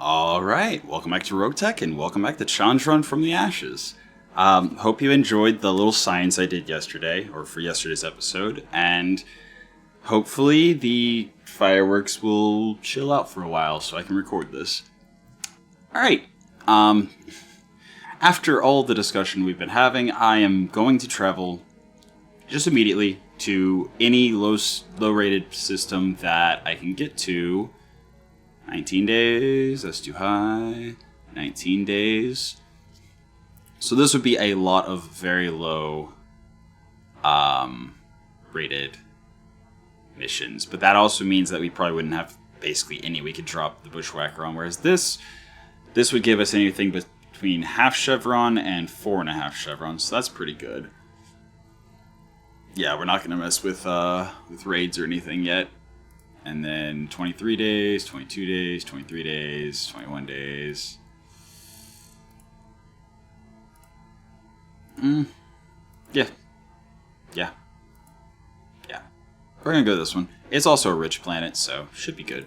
Alright, welcome back to Roguetech and welcome back to Challenge Run from the Ashes. Hope you enjoyed the little science I did yesterday, or for yesterday's episode, and hopefully the fireworks will chill out for a while so I can record this. Alright, after all the discussion we've been having, I am going to travel just immediately to any low-rated system that I can get to. 19 days, that's too high. 19 days. So this would be a lot of very low rated missions. But that also means that we probably wouldn't have basically any we could drop the Bushwhacker on. Whereas this would give us anything between half chevron and 4.5 chevrons. So that's pretty good. Yeah, we're not going to mess with raids or anything yet. And then 23 days, 22 days, 23 days, 21 days. Yeah. We're going to go to this one. It's also a rich planet, so should be good.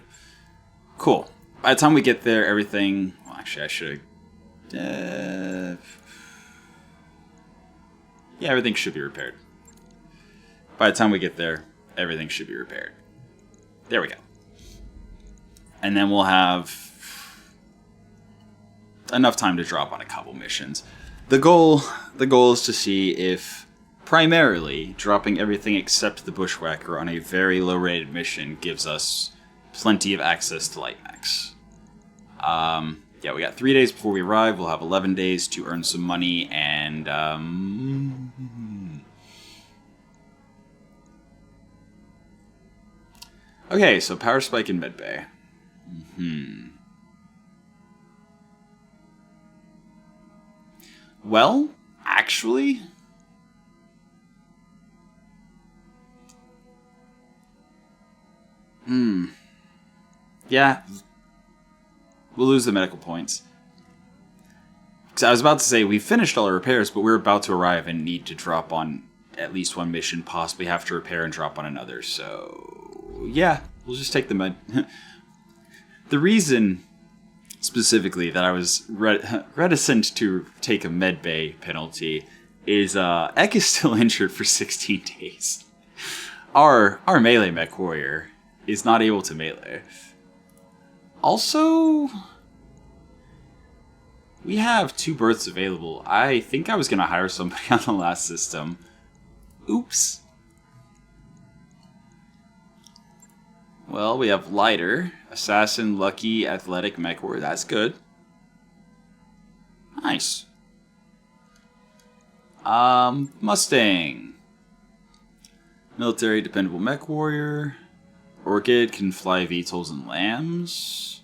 Cool. By the time we get there, everything... Well, actually, I should have... Yeah, everything should be repaired. By the time we get there, everything should be repaired. There we go. And then we'll have enough time to drop on a couple missions. The goal is to see if primarily dropping everything except the Bushwhacker on a very low rated mission gives us plenty of access to light mechs. Yeah, we got 3 days before we arrive. We'll have 11 days to earn some money and okay, so power spike in medbay. Well, actually... Yeah. We'll lose the medical points. Because I was about to say, we finished all our repairs, but we're about to arrive and need to drop on at least one mission, possibly have to repair and drop on another, so... Yeah, we'll just take the med... The reason, specifically, that I was reticent to take a medbay penalty is Ek is still injured for 16 days. Our melee Mechwarrior is not able to melee. Also, we have 2 berths available. I think I was going to hire somebody on the last system. Oops. Well, we have Lighter, Assassin, Lucky, Athletic, Mechwarrior. That's good. Nice. Mustang. Military, Dependable Mechwarrior. Orchid can fly VTOLs and lambs.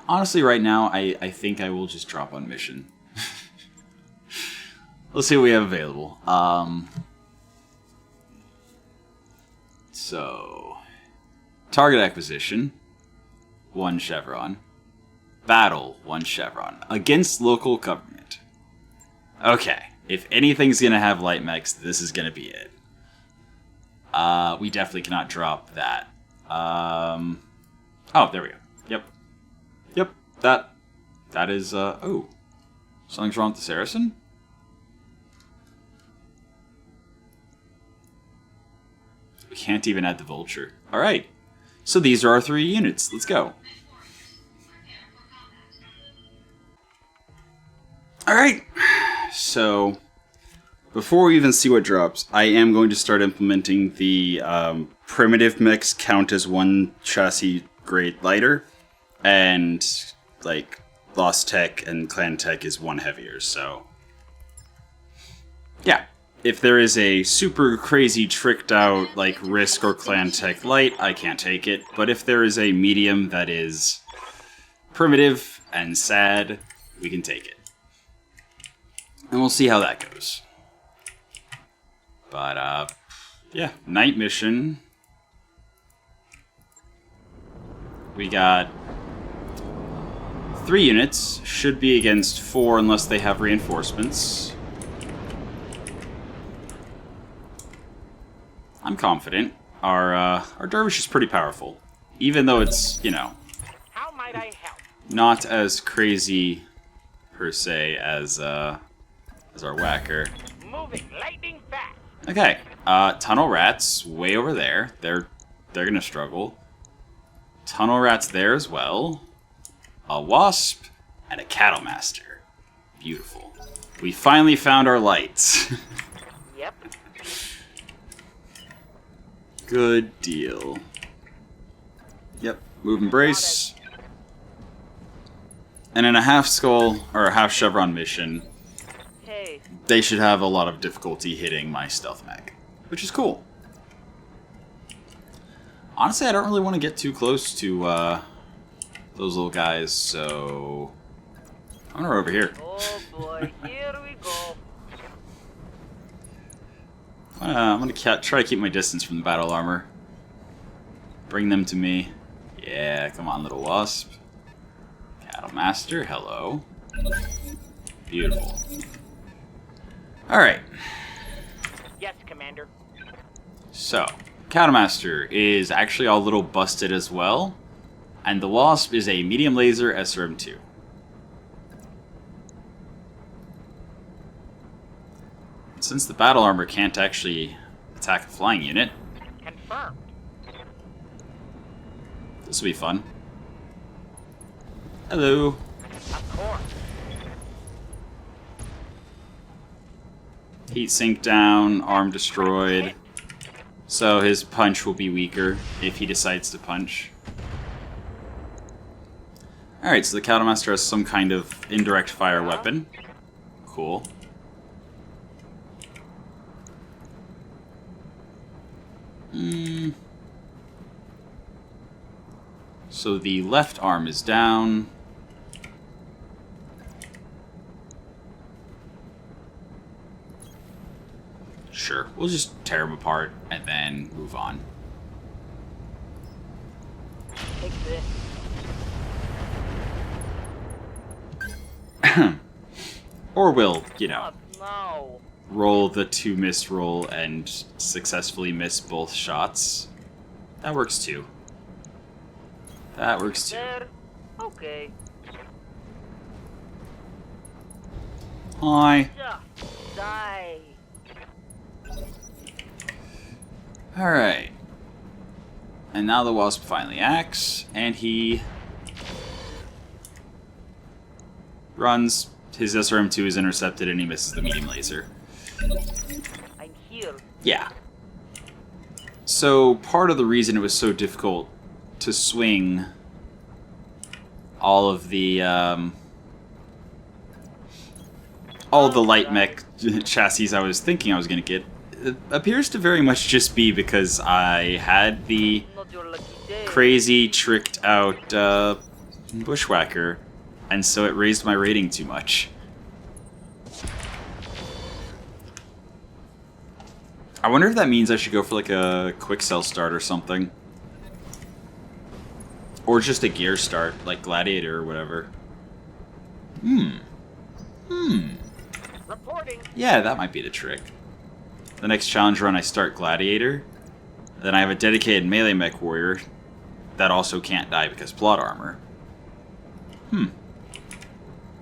Honestly, right now, I think I will just drop on mission. Let's see what we have available. So, target acquisition, 1 chevron. Battle, 1 chevron. Against local government. Okay, if anything's gonna have light mechs, this is gonna be it. We definitely cannot drop that. Oh, there we go. Yep, that is, oh. Something's wrong with the Saracen? We can't even add the Vulture. Alright, so these are our 3 units. Let's go. Alright, so before we even see what drops, I am going to start implementing the primitive mechs count as 1 chassis grade lighter, and like Lost Tech and Clan Tech is 1 heavier, so yeah. If there is a super crazy tricked out like Risk or Clan Tech light, I can't take it, but if there is a medium that is primitive and sad, we can take it. And we'll see how that goes. But, yeah, night mission. We got 3 units. Should be against 4 unless they have reinforcements. I'm confident. Our dervish is pretty powerful, even though it's, you know, How might I help? not as crazy per se as our whacker. Moving lightning fast. Okay, tunnel rats way over there. They're gonna struggle. Tunnel rats there as well. A wasp and a cattle master. Beautiful. We finally found our lights. Yep. Good deal. Yep, move and brace. And in a half skull or a half chevron mission, Hey. they should have a lot of difficulty hitting my stealth mech, which is cool. Honestly, I don't really want to get too close to those little guys, so I'm gonna run over here. Oh boy, here we go. I'm gonna try to keep my distance from the battle armor. Bring them to me. Yeah, come on, little wasp. Cattle master, hello. Beautiful. Alright. Yes, Commander. So, Cattle Master is actually a little busted as well, and the Wasp is a medium laser SR MkII. Since the battle armor can't actually attack a flying unit, Confirmed. this will be fun. Hello. Of course. Heat sink down, arm destroyed. So his punch will be weaker if he decides to punch. Alright, so the Cattle Master has some kind of indirect fire weapon. Cool. So the left arm is down. Sure, we'll just tear him apart and then move on. Take this. Or we'll, you know, No. roll the 2 missed roll and successfully miss both shots. That works too. That works too. There. Okay. Hi. Just die. Alright. And now the Wasp finally acts, and he runs. His SR MkII is intercepted, and he misses the medium laser. I'm here. Yeah. So, part of the reason it was so difficult to swing all of the light mech chassis I was thinking I was going to get appears to very much just be because I had the Not your lucky day. crazy, tricked out bushwhacker, and so it raised my rating too much. I wonder if that means I should go for like a quick cell start or something. Or just a gear start, like Gladiator or whatever. Reporting. Yeah, that might be the trick. The next challenge run I start Gladiator. Then I have a dedicated melee Mechwarrior that also can't die because plot armor.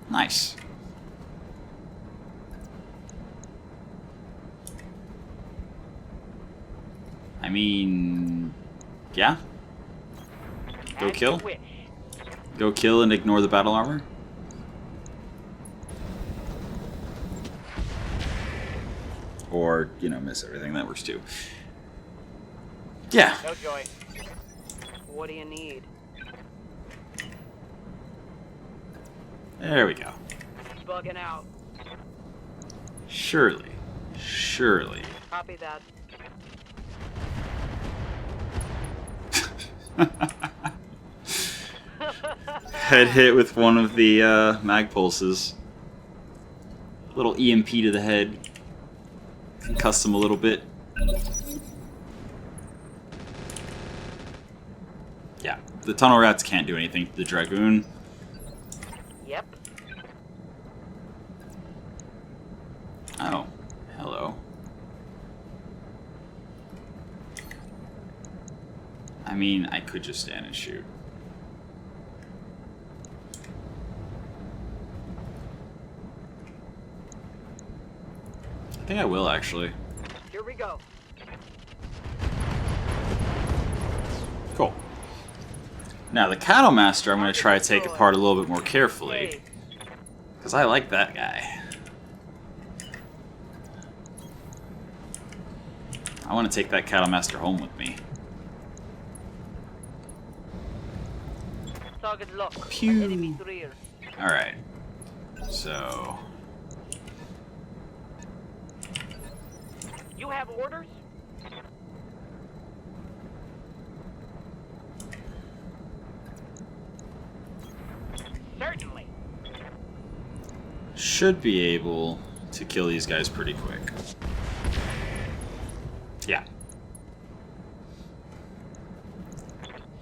Nice. I mean, yeah. Go As kill. you wish. Go kill and ignore the battle armor. Or, you know, miss everything. That works too. Yeah. No joy. What do you need? There we go. Bugging out. Surely. Surely. Copy that. Head hit with one of the mag pulses. Little EMP to the head. Concuss him a little bit. Yeah, the tunnel rats can't do anything to the Dragoon. Yep. Oh, hello. I mean, I could just stand and shoot. I think I will, actually. Here we go. Cool. Now, the Cattle Master I'm going to try to take apart a little bit more carefully. Because I like that guy. I want to take that Cattle Master home with me. Target lock. Pew. Enemy's rear. Alright. So... You have orders? Certainly. should be able to kill these guys pretty quick. Yeah.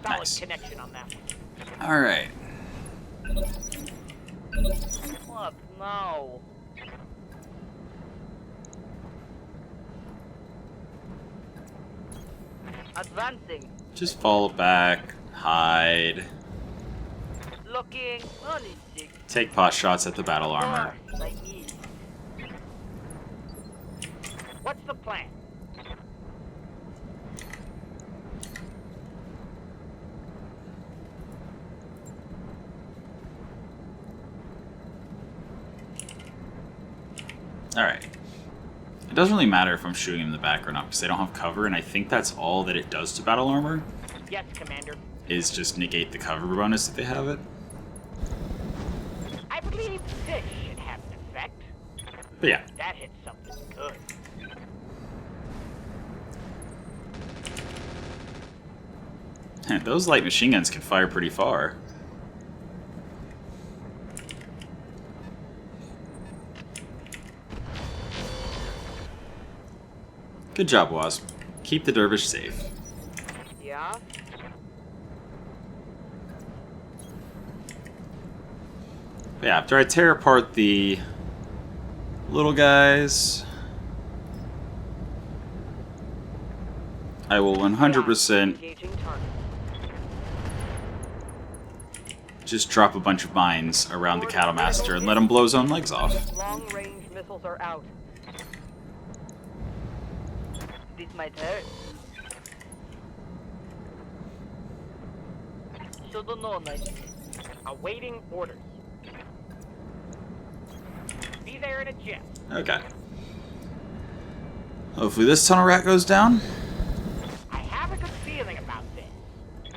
Solid Nice. connection on that one. Alright. What? No. Advancing. Just fall back, hide, Looking. Honesty. take pot shots at the battle armor. I need. What's the plan? Alright. It doesn't really matter if I'm shooting him in the back or not, because they don't have cover, and I think that's all that it does to battle armor, Yes, Commander. is just negate the cover bonus if they have it. I believe this should have an effect. But yeah. That hits something good. Those light machine guns can fire pretty far. Good job, Wasp. Keep the dervish safe. Yeah? But yeah, after I tear apart the little guys, I will 100% Engaging target. just drop a bunch of mines around the Cattle Master and let him blow his own legs off. Long-range missiles are out. This might hurt. Should've known, I think. Awaiting orders. Be there in a jiff. Okay. Hopefully this tunnel rat goes down. I have a good feeling about this.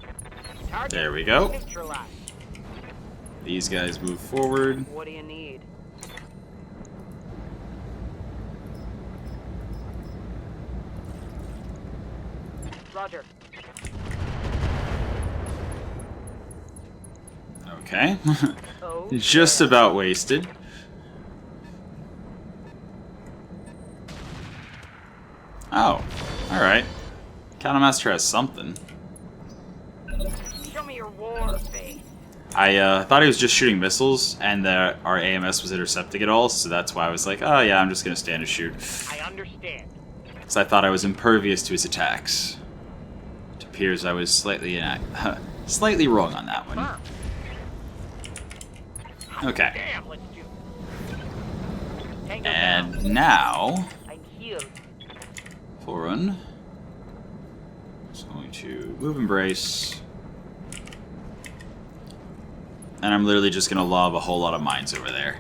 Target There we go. neutralized. These guys move forward. What do you need? Roger. Okay. Oh, Just about wasted. Oh, alright. Cattle Master has something. show me your war face. I thought he was just shooting missiles, and that our AMS was intercepting it all, so that's why I was like, oh yeah, I'm just gonna stand and shoot. I understand. Because I thought I was impervious to his attacks. It appears I was slightly slightly wrong on that one. Firm. Okay. Damn, let's do it. Tango And down. now, I'm healed. full run. Just going to move embrace. And I'm literally just going to lob a whole lot of mines over there.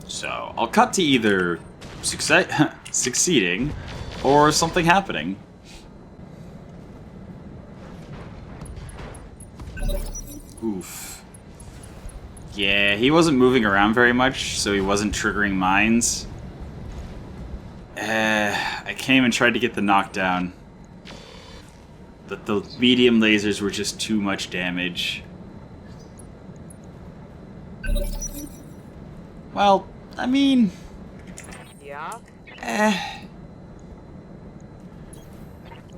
So, I'll cut to either succeeding or something happening. Oof. Yeah, he wasn't moving around very much, so he wasn't triggering mines. I came and tried to get the knockdown. But the medium lasers were just too much damage. Well, I mean... Yeah?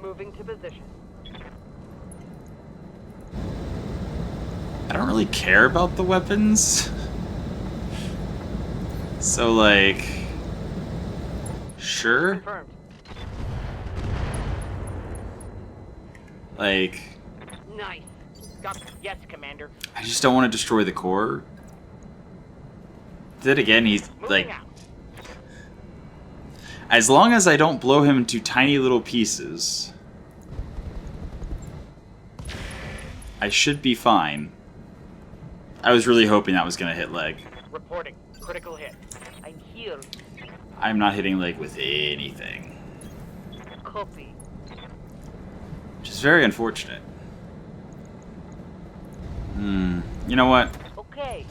Moving to position. I don't really care about the weapons. So, like... Sure. Confirmed. Like, Nice. Yes, Commander. I just don't want to destroy the core. Then again, he's Moving like, out. as long as I don't blow him into tiny little pieces, I should be fine. I was really hoping that was going to hit leg. Reporting. Critical hit. I'm here. I'm not hitting leg with anything. Copy. Which is very unfortunate. You know what? Okay.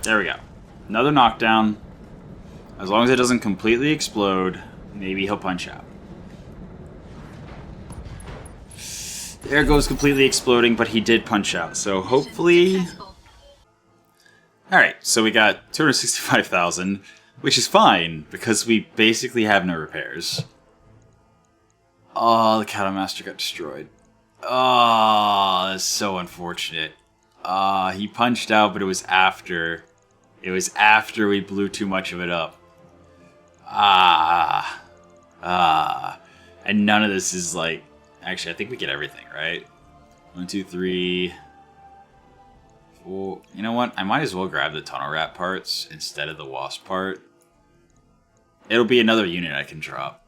There we go. Another knockdown. As long as it doesn't completely explode, maybe he'll punch out. There goes completely exploding, but he did punch out. So hopefully... Alright, so we got 265,000, which is fine, because we basically have no repairs. Oh, the Cattle Master got destroyed. Oh, that's so unfortunate. He punched out, but it was after. It was after we blew too much of it up. And none of this is like... Actually, I think we get everything, right? 1, 2, 3... 4... You know what? I might as well grab the Tunnel Rat parts instead of the Wasp part. It'll be another unit I can drop.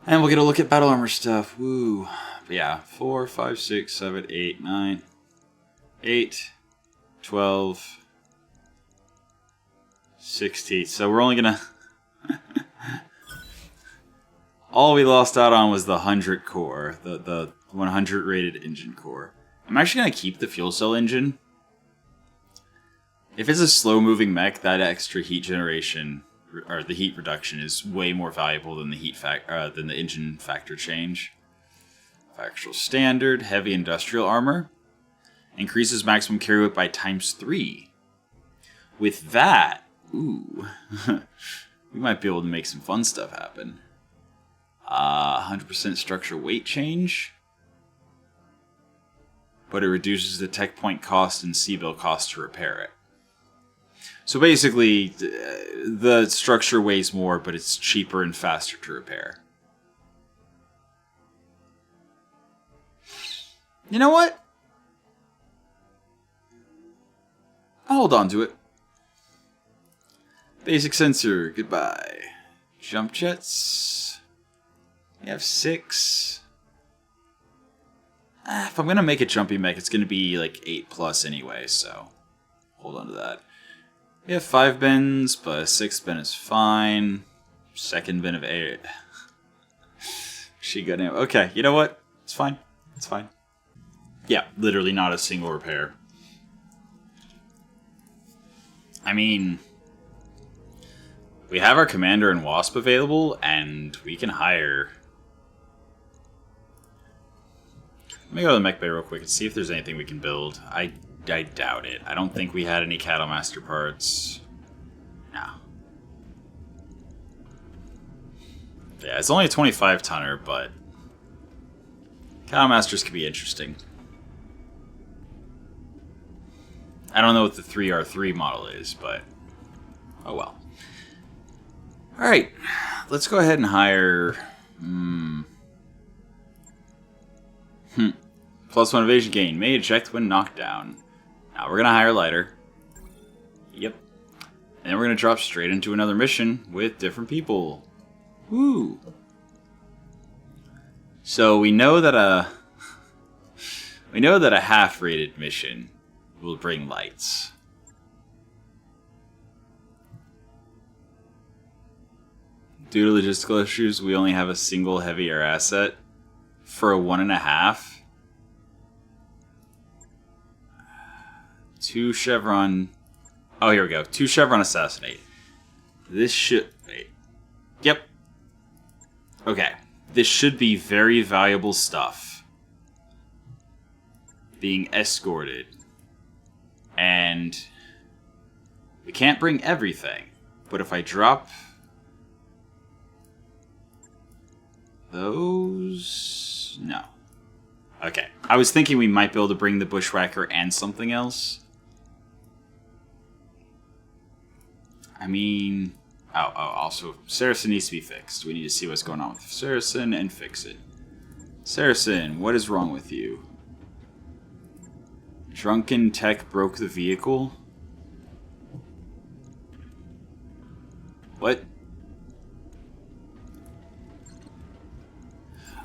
And we'll get a look at battle armor stuff. Woo. But yeah, 4, 5, 6, 7, 8, 9, 8, 12, 16. So we're only gonna... All we lost out on was the 100 core, the 100 rated engine core. I'm actually gonna keep the fuel cell engine. If it's a slow moving mech, that extra heat generation or the heat reduction is way more valuable than the engine factor change. Factual standard, heavy industrial armor. Increases maximum carry weight by ×3. With that, ooh, we might be able to make some fun stuff happen. 100% structure weight change. But it reduces the tech point cost and C-bill cost to repair it. So basically, the structure weighs more, but it's cheaper and faster to repair. You know what? I'll hold on to it. Basic sensor, goodbye. Jump jets. We have 6. If I'm going to make a jumpy mech, it's going to be like 8+ anyway, so hold on to that. We have 5 bins, but a 6th bin is fine. 2nd bin of 8. She got him. Okay, you know what? It's fine. It's fine. Yeah, literally not a single repair. I mean, we have our Commander and Wasp available, and we can hire... Let me go to the mech bay real quick and see if there's anything we can build. I doubt it. I don't think we had any Cattle Master parts. No. Yeah, it's only a 25 tonner, but Cattle Masters could be interesting. I don't know what the 3R3 model is, but oh well. Alright, let's go ahead and hire... +1 evasion gain. May eject when knocked down. Now we're going to hire lighter. Yep. And then we're going to drop straight into another mission with different people. Woo! So we know that a half-rated mission will bring lights. Due to logistical issues, we only have a single heavy air asset for a 1.5. 2 Chevron... Oh, here we go. 2 Chevron Assassinate. This should... Wait. Yep. Okay. This should be very valuable stuff. Being escorted. And... we can't bring everything. But if I drop... those... No. Okay. I was thinking we might be able to bring the Bushwhacker and something else. I mean... Also, Saracen needs to be fixed. We need to see what's going on with Saracen and fix it. Saracen, what is wrong with you? Drunken tech broke the vehicle? What?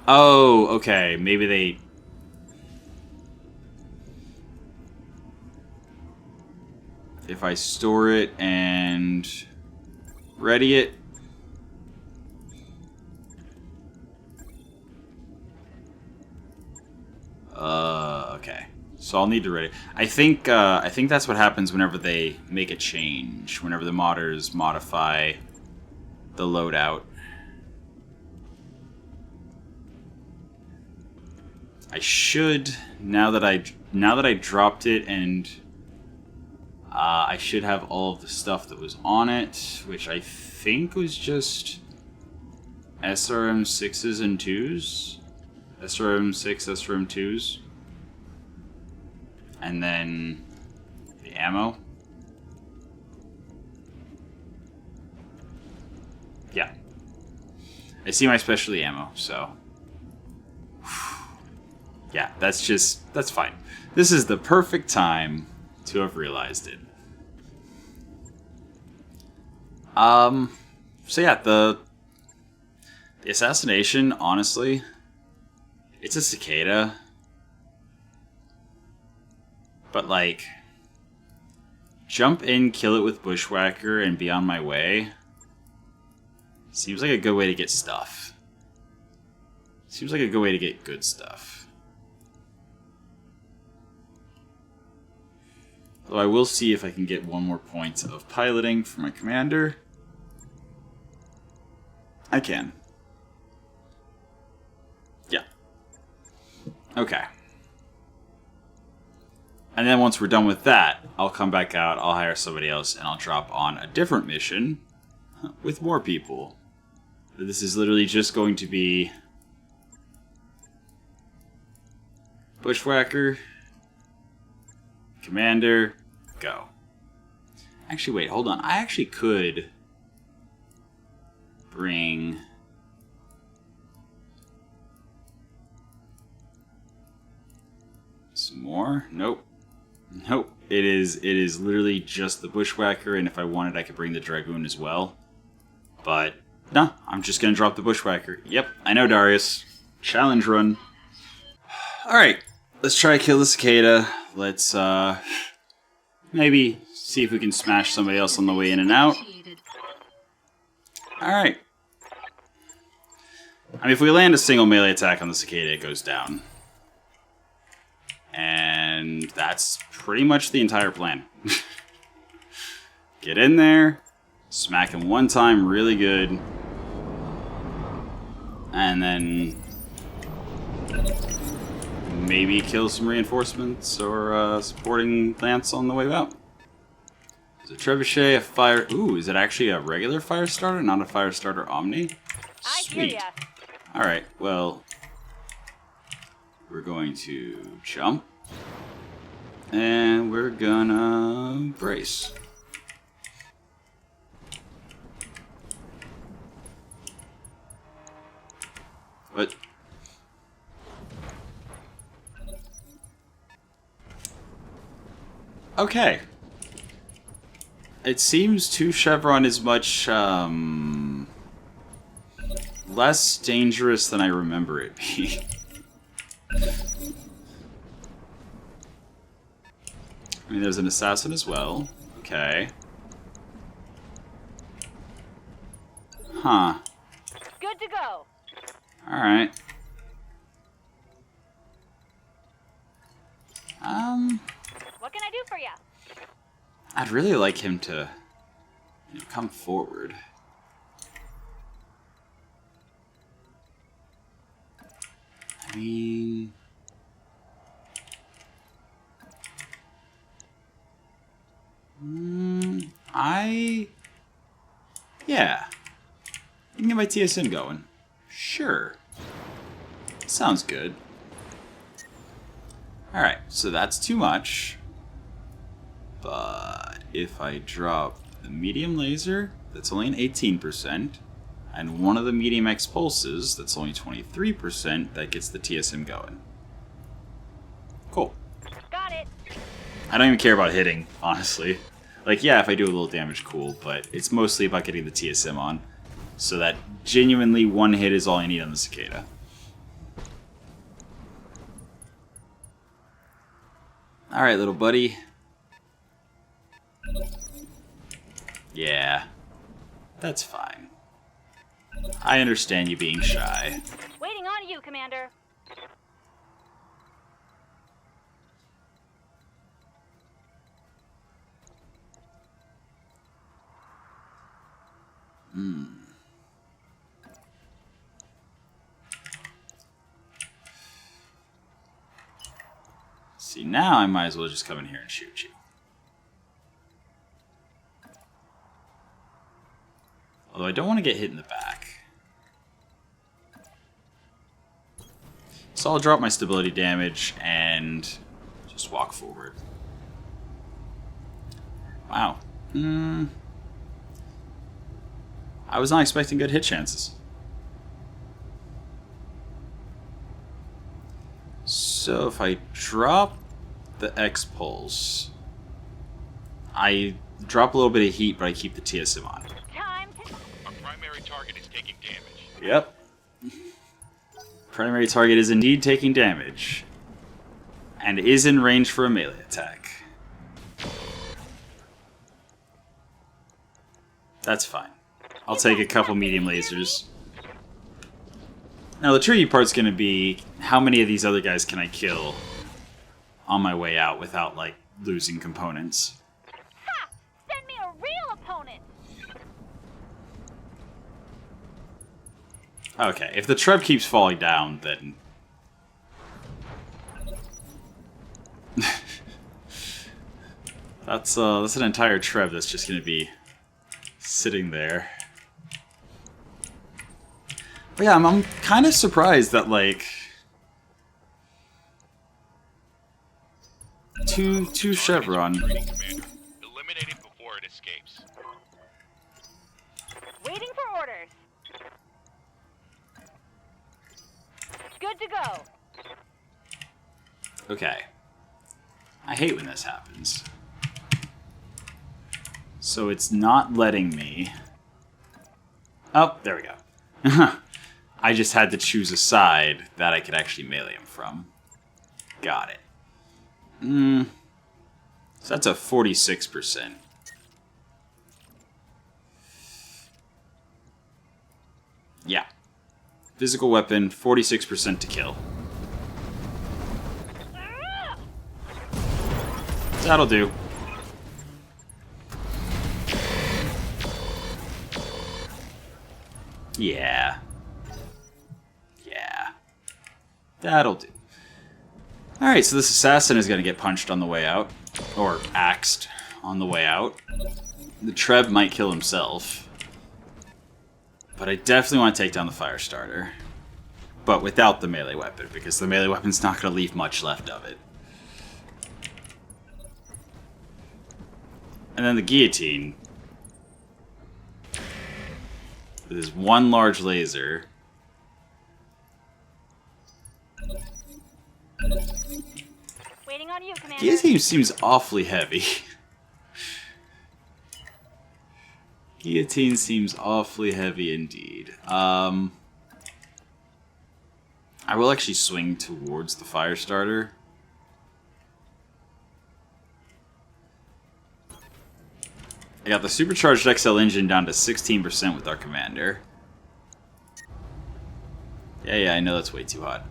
Oh, okay. Maybe they... If I store it and ready it... Okay. So I'll need to ready. I think that's what happens whenever they make a change. Whenever the modders modify the loadout. I should, now that I dropped it, and I should have all of the stuff that was on it, which I think was just SRM 6s and 2s. SRM 6, SRM 2s. And then the ammo. Yeah. I see my specialty ammo, so. Yeah, that's fine. This is the perfect time to have realized it. So yeah, the assassination, honestly, it's a cicada. But like, jump in, kill it with Bushwhacker, and be on my way. Seems like a good way to get stuff. Seems like a good way to get good stuff. Though I will see if I can get one more point of piloting for my commander. I can. Yeah. Okay. And then once we're done with that, I'll come back out, I'll hire somebody else, and I'll drop on a different mission with more people. This is literally just going to be Bushwhacker, Commander, go. Actually, wait, hold on. I actually could bring... some more? Nope. Nope. It is literally just the Bushwhacker, and if I wanted, I could bring the Dragoon as well. But, no, I'm just going to drop the Bushwhacker. Yep, I know, Darius. Challenge run. Alright, let's try to kill the cicada. Let's, maybe see if we can smash somebody else on the way in and out. Alright. I mean, if we land a single melee attack on the cicada, it goes down. And that's pretty much the entire plan. Get in there, smack him one time really good, and then maybe kill some reinforcements or supporting lance on the way out. Is it Trebuchet, a fire... Ooh, is it actually a regular fire starter, not a fire starter Omni? Sweet. I hear ya. Alright, well... we're going to jump. And we're gonna brace. What? Okay. It seems 2 Chevron is much, less dangerous than I remember it being. I mean, there's an assassin as well. Okay. Huh. Good to go. Alright. What can I do for you? I'd really like him to, you know, come forward. I mean... yeah. You can get my TSN going. Sure. Sounds good. Alright, so that's too much. But if I drop the medium laser, that's only an 18%, and one of the medium X pulses, that's only 23%, that gets the TSM going. Cool. Got it. I don't even care about hitting, honestly. Like, yeah, if I do a little damage, cool, but it's mostly about getting the TSM on. So that genuinely one hit is all I need on the Cicada. Alright, little buddy. Yeah. That's fine. I understand you being shy. Waiting on you, Commander. See, now I might as well just come in here and shoot you. Although I don't want to get hit in the back. So I'll drop my stability damage and just walk forward. Wow. I was not expecting good hit chances. So if I drop the X pulse, I drop a little bit of heat, but I keep the TSM on. Our primary target is taking damage. Yep. Primary target is indeed taking damage. And is in range for a melee attack. That's fine. I'll take a couple medium lasers. Now the tricky part's gonna be how many of these other guys can I kill on my way out without, like, losing components. Ha! Send me a real opponent. Okay, if the Treb keeps falling down, then... that's an entire Treb that's just gonna be sitting there. But yeah, I'm kind of surprised that, like... Two Chevron. Commander. Eliminate it before it escapes. Waiting for orders. Good to go. Okay. I hate when this happens. So it's not letting me... Oh, there we go. I just had to choose a side that I could actually melee him from. Got it. So that's a 46%. Yeah. Physical weapon, 46% to kill. That'll do. Yeah. Yeah. That'll do. Alright, so this assassin is going to get punched on the way out. Or axed on the way out. The Treb might kill himself. But I definitely want to take down the fire starter. But without the melee weapon, because the melee weapon's not going to leave much left of it. And then the guillotine. With his one large laser. Waiting on you, Commander. Guillotine seems awfully heavy. Guillotine seems awfully heavy indeed. I will actually swing towards the fire starter. I got the supercharged XL engine down to 16% with our commander. Yeah, I know that's way too hot.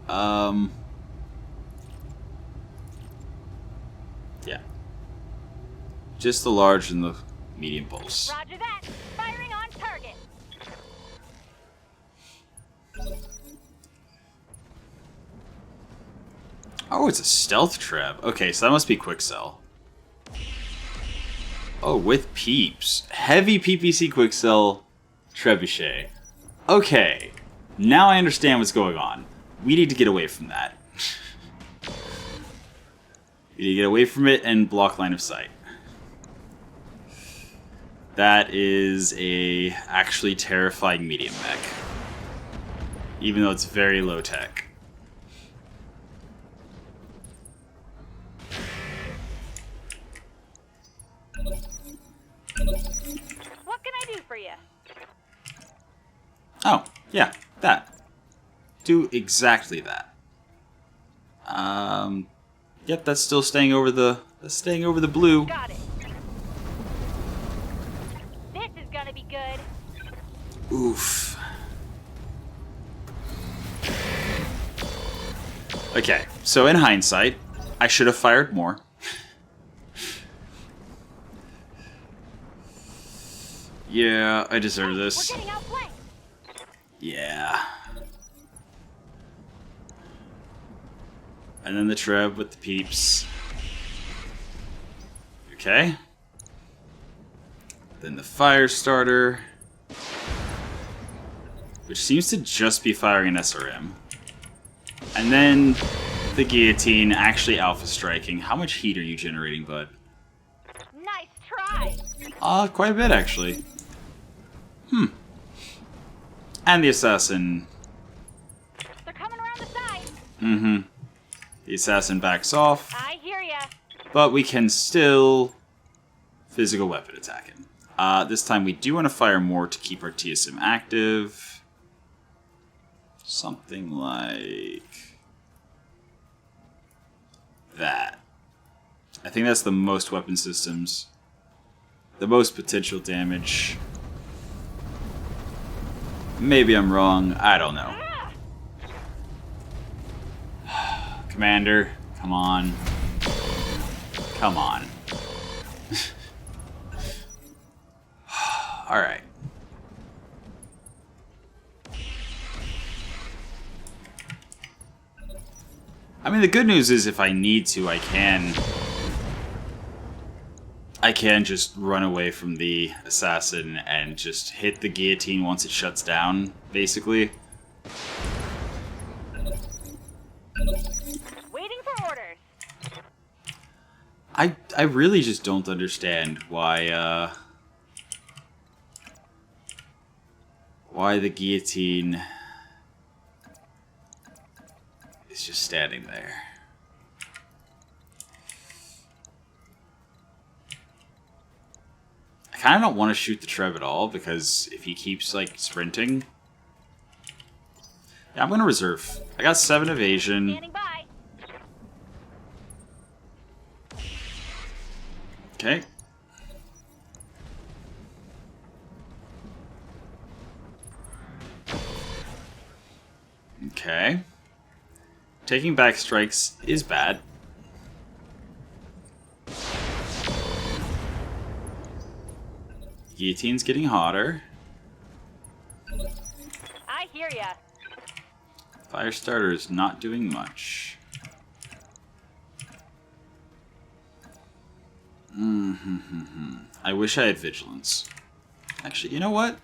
Yeah. Just the large and the medium pulse. Roger that. Firing on target. Oh, it's a stealth treb. Okay, so that must be quick sell. Oh, with peeps. Heavy PPC quick sell trebuchet. Okay, now I understand what's going on. We need to get away from that. We need to get away from it and block line of sight. That is a actually terrifying medium mech. Even though it's very low tech. What can I do for you? Oh, yeah, that. Do exactly that. Yep, that's still staying over the blue. Got it. This is gonna be good. Oof. Okay, so in hindsight, I should have fired more. Yeah, I deserve this. We're getting outflanked. Yeah. And then the Treb with the peeps. Okay. Then the fire starter, which seems to just be firing an SRM. And then the guillotine actually alpha striking. How much heat are you generating, bud? Nice try. Quite a bit, actually. And the assassin. They're coming around the side. The assassin backs off, I hear ya. but we can still physical weapon attack him. This time we do want to fire more to keep our TSM active. Something like that. I think that's the most weapon systems. The most potential damage. Maybe I'm wrong. I don't know. Commander, come on. Come on. Alright. I mean, the good news is if I need to, I can just run away from the assassin and just hit the guillotine once it shuts down, basically. Waiting for orders. I really just don't understand why the guillotine is just standing there. I kind of don't want to shoot the Treb at all, because if he keeps, like, sprinting... Yeah, I'm going to reserve. I got 7 evasion. Standing by. Okay. Okay. Taking back strikes is bad. Guillotine's getting hotter. I hear ya. Fire starter is not doing much. I wish I had vigilance. Actually, you know what?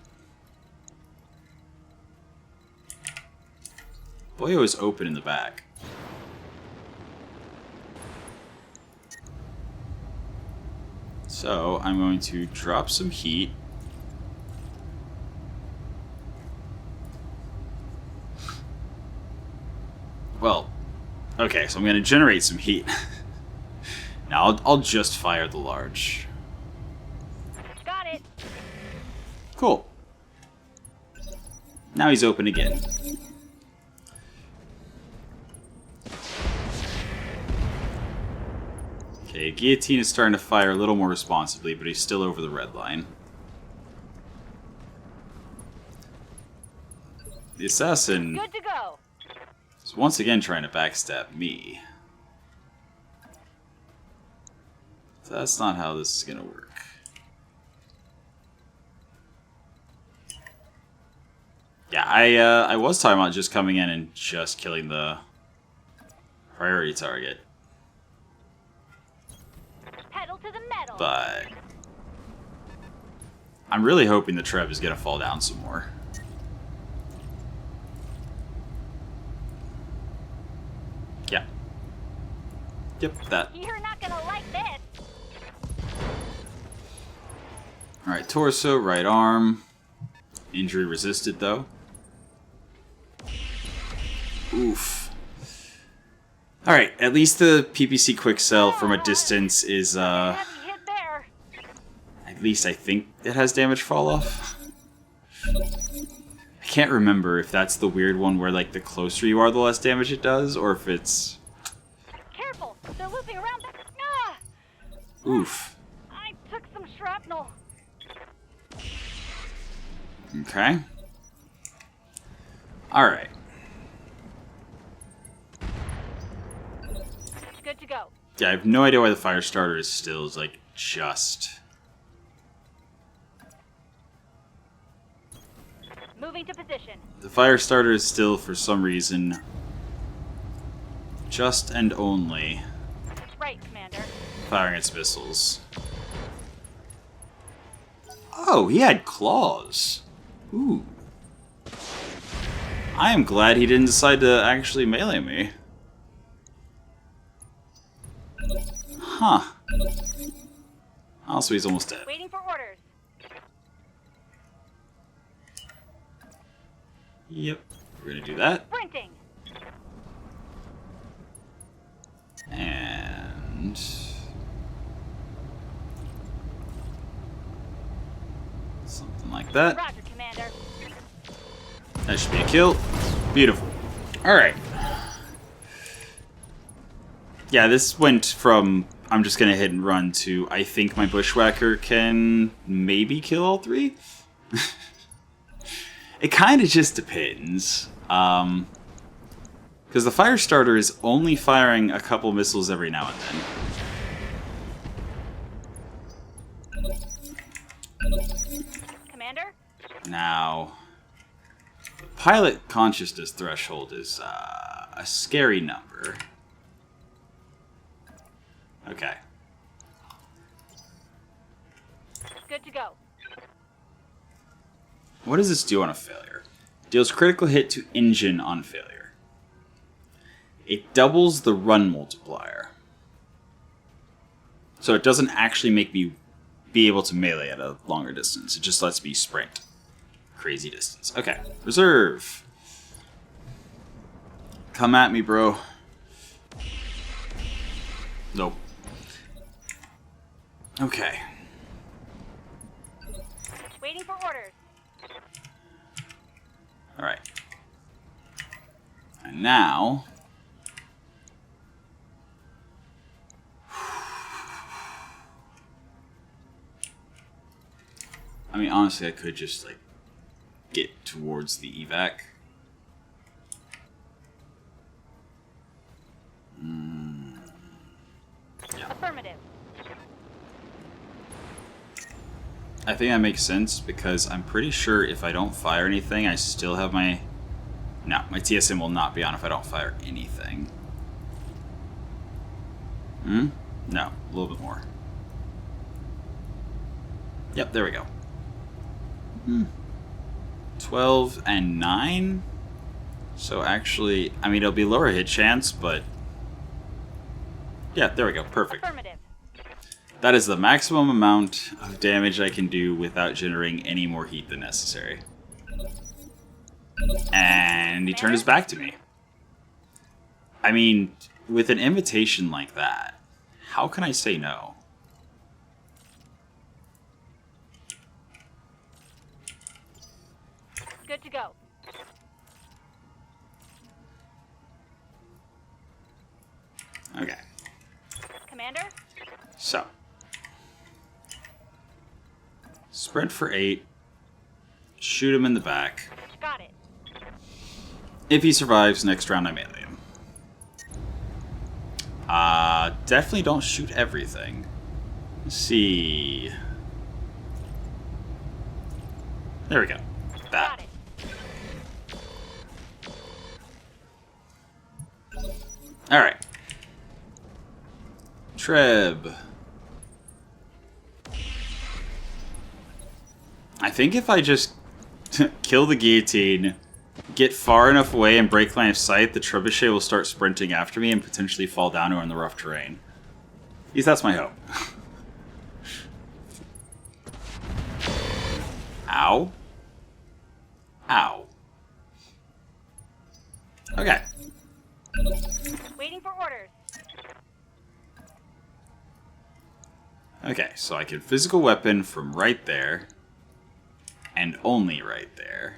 Boyo is open in the back. So, I'm going to drop some heat. Well, okay, so I'm going to generate some heat. Now, I'll just fire the large. Got it. Cool. Now he's open again. Okay, Guillotine is starting to fire a little more responsibly, but he's still over the red line. The assassin Good to go. is once again trying to backstab me. So that's not how this is going to work. Yeah, I was talking about just coming in and just killing the priority target. Pedal to the metal. But I'm really hoping the Treb is going to fall down some more. Yeah. Yep, that. You're not gonna like this. Alright, torso, right arm. Injury resisted, though. Oof. Alright, at least the PPC quick sell from a distance is, Heavy hit there. at least I think it has damage fall off. I can't remember if that's the weird one where, like, the closer you are, the less damage it does, or if it's... Careful, they're looping around the... Ah! Oof. I took some shrapnel. Okay. Alright. Good to go. Yeah, I have no idea why the fire starter is still, like, just... Moving to position. The fire starter is still, for some reason, just and only Right, Commander. firing its missiles. Oh, he had claws. Ooh. I am glad he didn't decide to actually melee me. Huh. Also, he's almost dead. Waiting for orders. Yep. We're gonna do that. Sprinting. And... something like that. Roger, Commander. That should be a kill. Beautiful. Alright. Yeah, this went from I'm just gonna hit and run to I think my bushwhacker can maybe kill all three? It kind of just depends. Because the fire starter is only firing a couple missiles every now and then. Commander? Now, the pilot consciousness threshold is a scary number. Okay. Good to go. What does this do on a failure? Deals critical hit to engine on failure. It doubles the run multiplier. So it doesn't actually make me be able to melee at a longer distance. It just lets me sprint. Crazy distance. Okay. Reserve. Come at me, bro. Nope. Okay. Waiting for orders. Alright. And now... I mean, honestly, I could just, like, get towards the evac. Yeah. Affirmative. I think that makes sense, because I'm pretty sure if I don't fire anything, I still have my... No, my TSM will not be on if I don't fire anything. No, a little bit more. Yep, there we go. 12 and 9? So actually, I mean, it'll be lower hit chance, but... Yeah, there we go, perfect. Affirmative. That is the maximum amount of damage I can do without generating any more heat than necessary. And he turned his back to me. I mean, with an invitation like that, how can I say no? Good to go. Okay, Commander? so. Sprint for 8. Shoot him in the back. Got it. If he survives, next round I melee him. Definitely don't shoot everything. Let's see. There we go. That. Got it. Alright. Treb. I think if I just kill the guillotine, get far enough away and break line of sight, the trebuchet will start sprinting after me and potentially fall down or in the rough terrain. At least that's my hope. Ow. Ow. Okay. Waiting for orders. Okay, so I can physical weapon from right there. And only right there.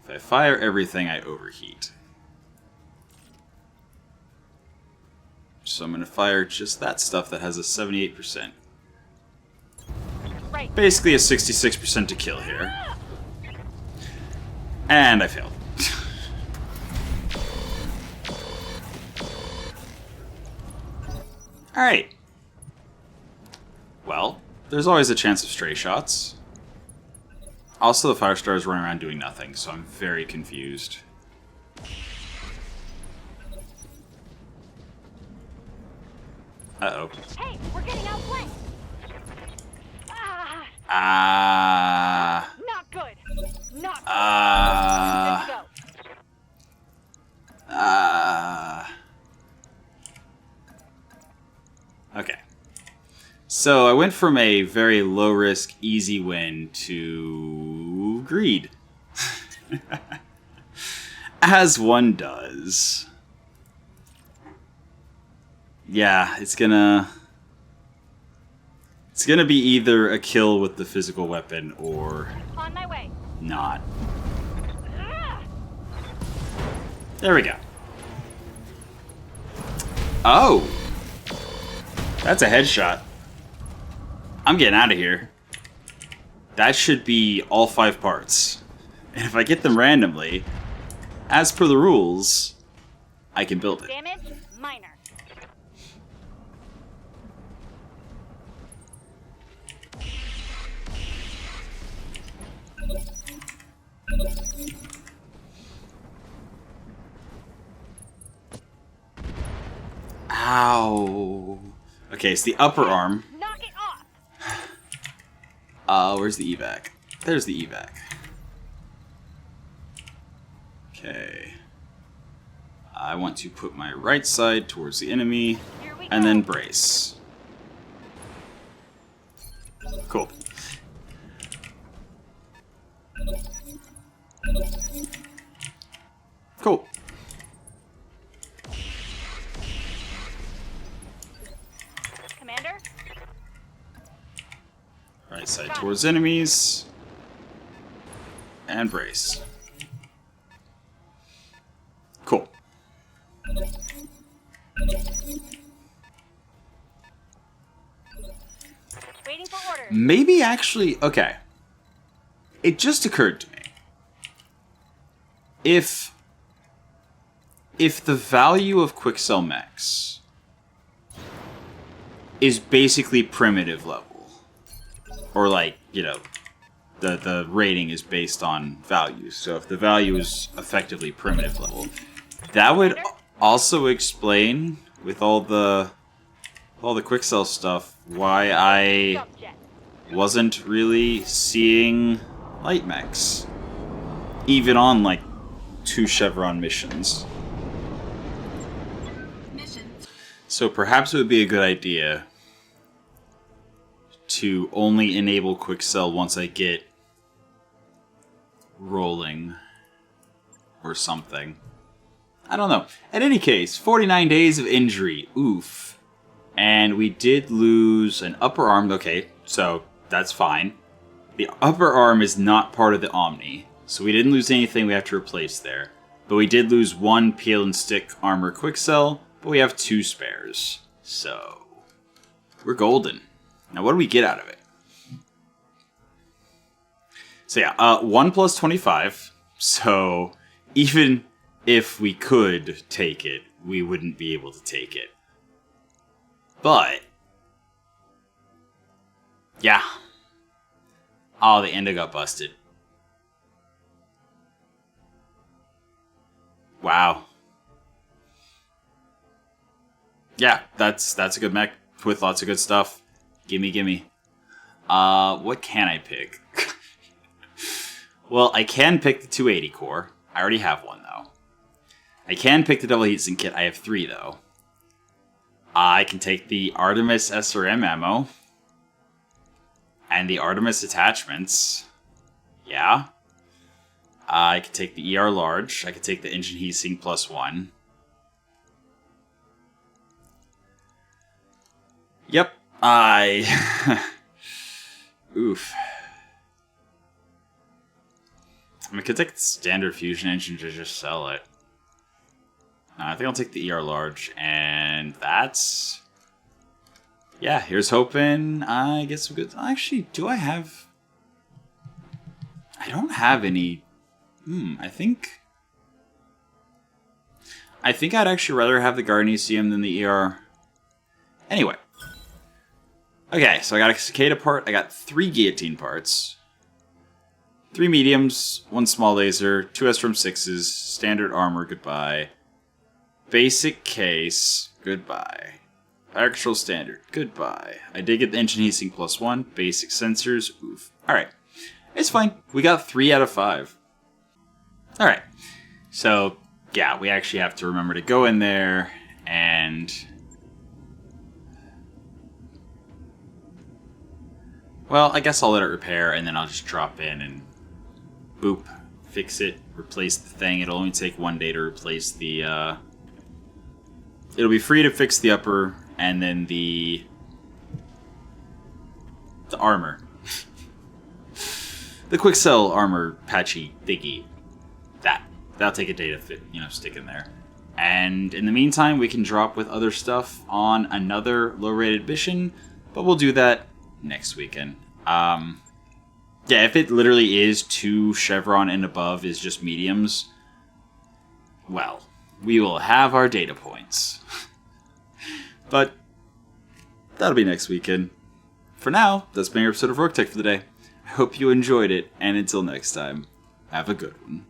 If I fire everything, I overheat. So I'm going to fire just that stuff that has a 78%. Right. Basically a 66% to kill here. And I failed. Alright. Well, there's always a chance of stray shots. Also, the Firestar is running around doing nothing, so I'm very confused. Uh-oh. Hey, we're getting outflanked. Not good. Not good. Let's go. Okay. So I went from a very low risk, easy win to greed. As one does. Yeah, it's gonna be either a kill with the physical weapon or On my way. not. There we go. Oh! That's a headshot. I'm getting out of here. That should be all 5 parts. And if I get them randomly, as per the rules, I can build it. Damage minor. Ow. Okay, it's the upper arm. Knock it off. Where's the evac? There's the evac. Okay. I want to put my right side towards the enemy, Here we and go. then brace. Cool. Cool. Commander. Right side towards enemies. And brace. Cool. Waiting for orders. Maybe actually, okay. It just occurred to me. If the value of Quicksell Mechs is basically primitive level, or like, you know, the rating is based on values. So if the value is effectively primitive level, that would also explain with all the Quicksell stuff why I Subject. wasn't really seeing light mechs, even on like 2 Chevron missions. So perhaps it would be a good idea to only enable Quicksell once I get rolling or something. I don't know. In any case, 49 days of injury. Oof. And we did lose an upper arm. Okay, so that's fine. The upper arm is not part of the Omni, so we didn't lose anything we have to replace there. But we did lose 1 peel and stick armor Quicksell, but we have 2 spares. So we're golden. Now what do we get out of it? So yeah, 1 plus 25. So even if we could take it, we wouldn't be able to take it. But yeah. Oh, the endo got busted. Wow. Yeah, that's a good mech with lots of good stuff. Gimme, gimme. What can I pick? Well, I can pick the 280 core. I already have one, though. I can pick the double heatsink kit. I have 3, though. I can take the Artemis SRM ammo. And the Artemis attachments. Yeah. I could take the ER large. I could take the engine heatsink +1. Yep. Oof. I mean, I could take the standard fusion engine to just sell it. I think I'll take the ER large, and that's... Yeah, here's hoping I get some good... Actually, do I have... I don't have any... I think I'd actually rather have the Gardenicium than the ER. Anyway. Okay, so I got a Cicada part. I got 3 Guillotine parts. 3 mediums, 1 small laser, 2 SRM-6s, standard armor, goodbye. Basic case, goodbye. Fire control standard, goodbye. I did get the engine heatsink +1, basic sensors, oof. Alright, it's fine. We got 3 out of 5. Alright, so yeah, we actually have to remember to go in there and... Well, I guess I'll let it repair and then I'll just drop in and boop, fix it, replace the thing. It'll only take 1 day to replace the, It'll be free to fix the upper and then the armor. The quick sell armor patchy thingy. That'll take a day to fit, stick in there. And in the meantime, we can drop with other stuff on another low-rated mission, but we'll do that next weekend. Yeah, if it literally is 2 Chevron and above is just mediums, well, we will have our data points. But that'll be next weekend. For now, that's been your episode of Roguetech for the day. I hope you enjoyed it, and until next time, have a good one.